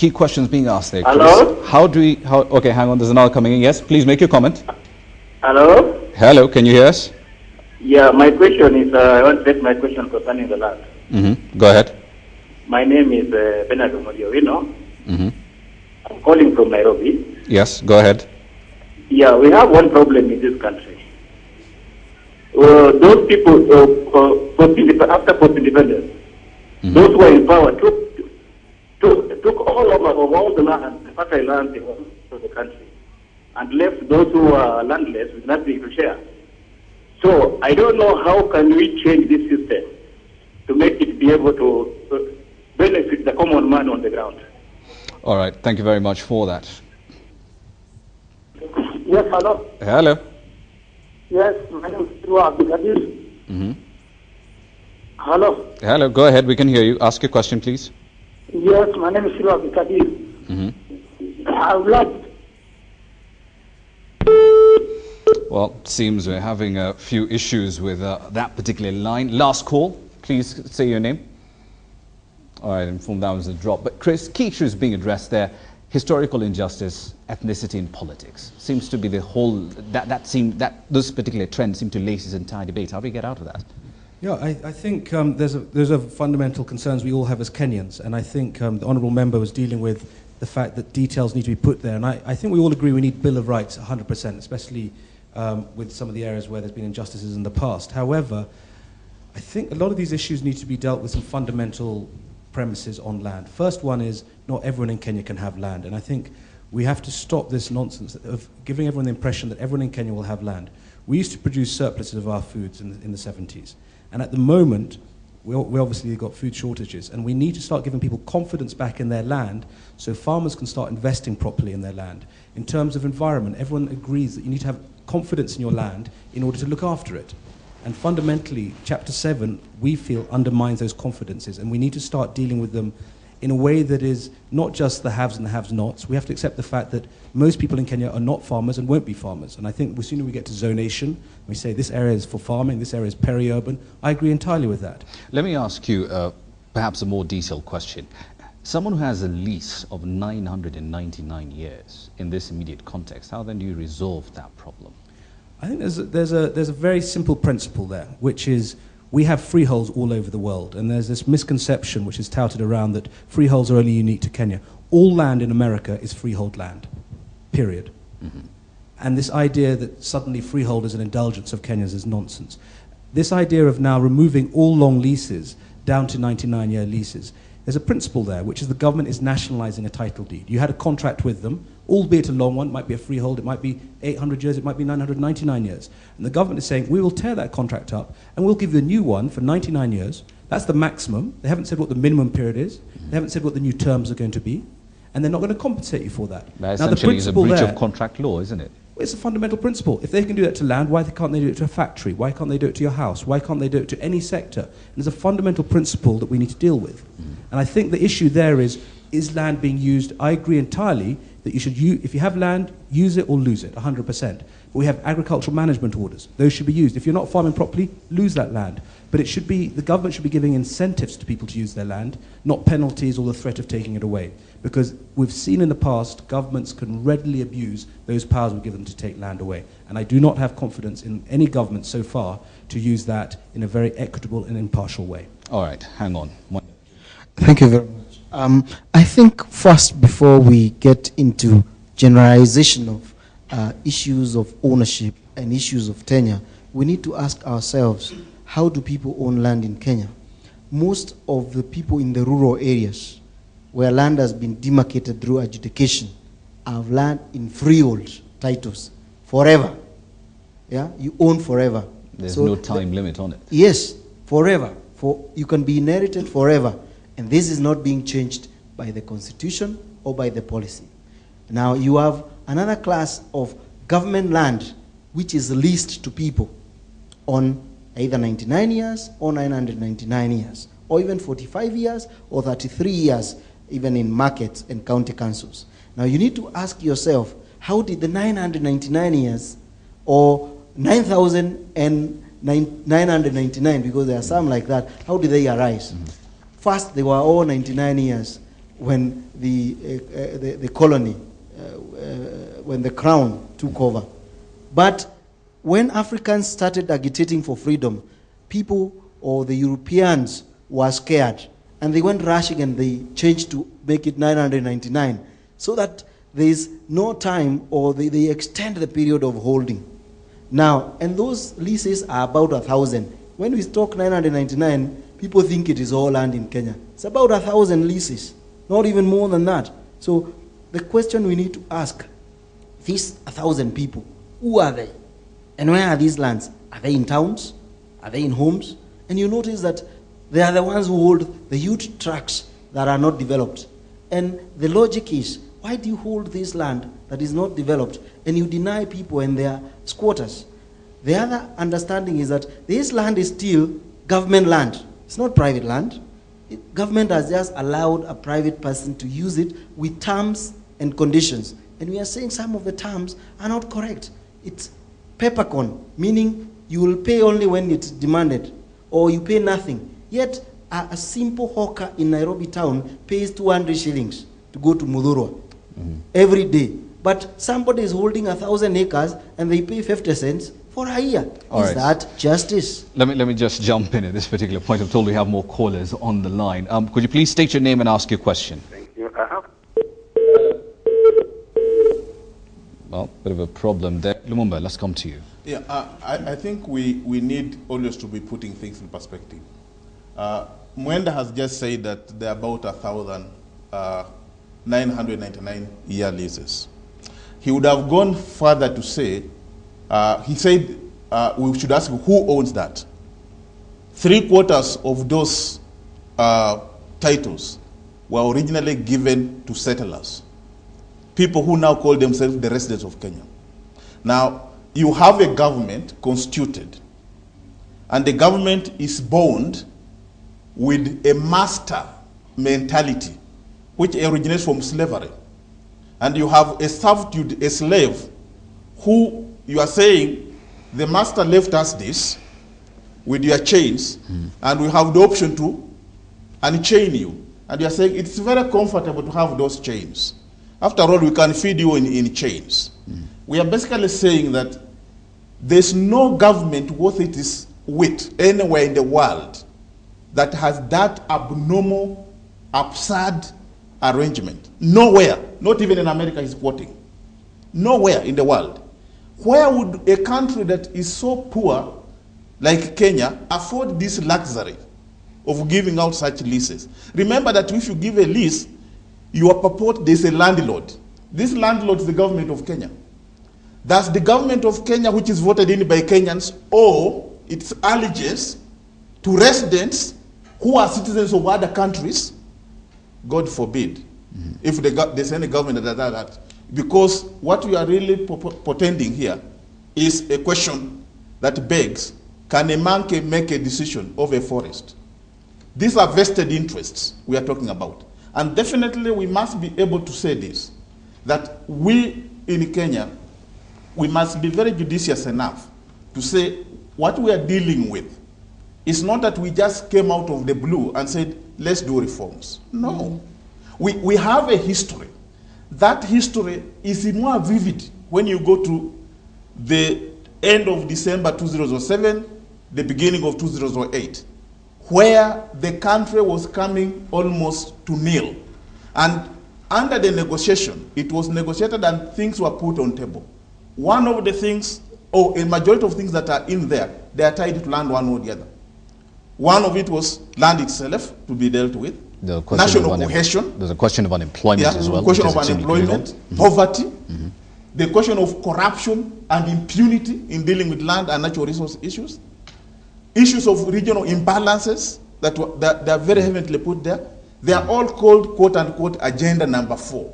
key questions being asked there, Chris. Hello? Okay, hang on, there's another coming in. Yes, please make your comment. Hello? Hello, can you hear us? Yeah, my question is, I want to get my question concerning the land. Go ahead. My name is Bernardo Modiovino. Mm-hmm. I'm calling from Nairobi. Yes, go ahead. Yeah, we have one problem in this country. Those people, after post-independence, those who were in power took all the land, the fertile land of the country, and left those who were landless with nothing to share. So I don't know how can we change this system to make it be able to benefit the common man on the ground. All right, thank you very much for that. Yes, hello. Hello. Yes, my name is Abdikadir. Mm-hmm. Hello. Hello, go ahead, we can hear you. Ask your question, please. Yes, my name is Abdikadir. Mm-hmm. I would like. Well, it seems we're having a few issues with that particular line. Last call, please say your name. All right, informed that was a drop. But Chris, key issues being addressed there: historical injustice, ethnicity, and politics. Seems to be the whole those particular trends seem to lace this entire debate. How do we get out of that? Yeah, I think there's a fundamental concerns we all have as Kenyans, and I think the honourable member was dealing with the fact that details need to be put there, and I think we all agree we need Bill of Rights 100%, especially with some of the areas where there's been injustices in the past. However, I think a lot of these issues need to be dealt with some fundamental premises on land. First one is not everyone in Kenya can have land, and I think we have to stop this nonsense of giving everyone the impression that everyone in Kenya will have land. We used to produce surpluses of our foods in the 70s, and at the moment we obviously got food shortages, and we need to start giving people confidence back in their land so farmers can start investing properly in their land. In terms of environment, everyone agrees that you need to have confidence in your land in order to look after it. And fundamentally, Chapter 7, we feel, undermines those confidences, and we need to start dealing with them in a way that is not just the haves and the have-nots. We have to accept the fact that most people in Kenya are not farmers and won't be farmers. And I think the sooner we get to zonation, we say this area is for farming, this area is peri-urban, I agree entirely with that. Let me ask you perhaps a more detailed question. Someone who has a lease of 999 years in this immediate context, how then do you resolve that problem? I think there's a very simple principle there, which is we have freeholds all over the world, and there's this misconception which is touted around that freeholds are only unique to Kenya. All land in America is freehold land, period. Mm-hmm. And this idea that suddenly freehold is an indulgence of Kenya's is nonsense. This idea of now removing all long leases down to 99-year leases, there's a principle there, which is the government is nationalizing a title deed. You had a contract with them, albeit a long one, it might be a freehold, it might be 800 years, it might be 999 years. And the government is saying, we will tear that contract up and we'll give you a new one for 99 years. That's the maximum. They haven't said what the minimum period is. They haven't said what the new terms are going to be. And they're not going to compensate you for that. That essentially is a breach of contract law, isn't it? It's a fundamental principle. If they can do that to land, why can't they do it to a factory? Why can't they do it to your house? Why can't they do it to any sector? And there's a fundamental principle that we need to deal with. And I think the issue there is land being used? I agree entirely that you should, if you have land, use it or lose it, 100%. But we have agricultural management orders. Those should be used. If you're not farming properly, lose that land. But it should be, the government should be giving incentives to people to use their land, not penalties or the threat of taking it away. Because we've seen in the past, governments can readily abuse those powers we give them to take land away. And I do not have confidence in any government so far to use that in a very equitable and impartial way. All right, hang on. Thank you very much. I think first, before we get into generalization of issues of ownership and issues of tenure, we need to ask ourselves, how do people own land in Kenya? Most of the people in the rural areas where land has been demarcated through adjudication have land in freehold titles forever. Yeah, you own forever. There's no time limit on it. Yes, forever. You can be inherited forever. And this is not being changed by the constitution or by the policy. Now you have another class of government land which is leased to people on either 99 years or 999 years, or even 45 years or 33 years, even in markets and county councils. Now you need to ask yourself, how did the 999 years or 9,999, because there are some like that, how did they arise? First, they were all 99 years when the colony, when the crown took over. But when Africans started agitating for freedom, people or the Europeans were scared, and they went rushing and they changed to make it 999, so that there is no time, or they extend the period of holding. Now, and those leases are about 1,000. When we talk 999, people think it is all land in Kenya. It's about 1,000 leases, not even more than that. So the question we need to ask, these 1,000 people, who are they? And where are these lands? Are they in towns? Are they in homes? And you notice that they are the ones who hold the huge tracts that are not developed. And the logic is, why do you hold this land that is not developed and you deny people and their squatters? The other understanding is that this land is still government land. It's not private land. Government has just allowed a private person to use it with terms and conditions. And we are saying some of the terms are not correct. It's peppercorn, meaning you will pay only when it's demanded, or you pay nothing. Yet a simple hawker in Nairobi town pays 200 shillings to go to Mudhurwa every day. But somebody is holding 1,000 acres and they pay 50 cents for a year. Is that justice? Let me just jump in at this particular point. I'm told we have more callers on the line. Could you please state your name and ask your question? Thank you. I have. Well, bit of a problem there. Lumumba, let's come to you. Yeah, I think we need always to be putting things in perspective. Mwenda has just said that there are about 1,999 year leases. He would have gone further to say, he said we should ask who owns that. 3/4 of those titles were originally given to settlers, people who now call themselves the residents of Kenya. Now, you have a government constituted, and the government is bound with a master mentality, which originates from slavery. And you have a servitude, a slave, who you are saying, the master left us this with your chains, and we have the option to unchain you. And you are saying it's very comfortable to have those chains. After all, we can feed you in chains. We are basically saying that there's no government worth its weight anywhere in the world that has that abnormal, absurd arrangement. Nowhere, not even in America is quoting. Nowhere in the world. Where would a country that is so poor, like Kenya, afford this luxury of giving out such leases? Remember that if you give a lease, you are purport there's a landlord. This landlord is the government of Kenya. That's the government of Kenya, which is voted in by Kenyans, or its allegiance to residents who are citizens of other countries. God forbid, if there's any government that does that. Because what we are really pretending here is a question that begs, can a monkey make a decision of a forest? These are vested interests we are talking about. And definitely we must be able to say this, that we in Kenya, we must be very judicious enough to say what we are dealing with is not that we just came out of the blue and said, let's do reforms. No. We have a history. That history is more vivid when you go to the end of December 2007, the beginning of 2008, where the country was coming almost to nil. And under the negotiation, it was negotiated and things were put on table. One of the things, or a majority of things that are in there, they are tied to land one or the other. One of it was land itself to be dealt with, national cohesion. There's a question of unemployment as well. The question of unemployment, poverty, the question of corruption and impunity in dealing with land and natural resource issues, issues of regional imbalances that are very heavily put there. They are all called, quote unquote, agenda number 4.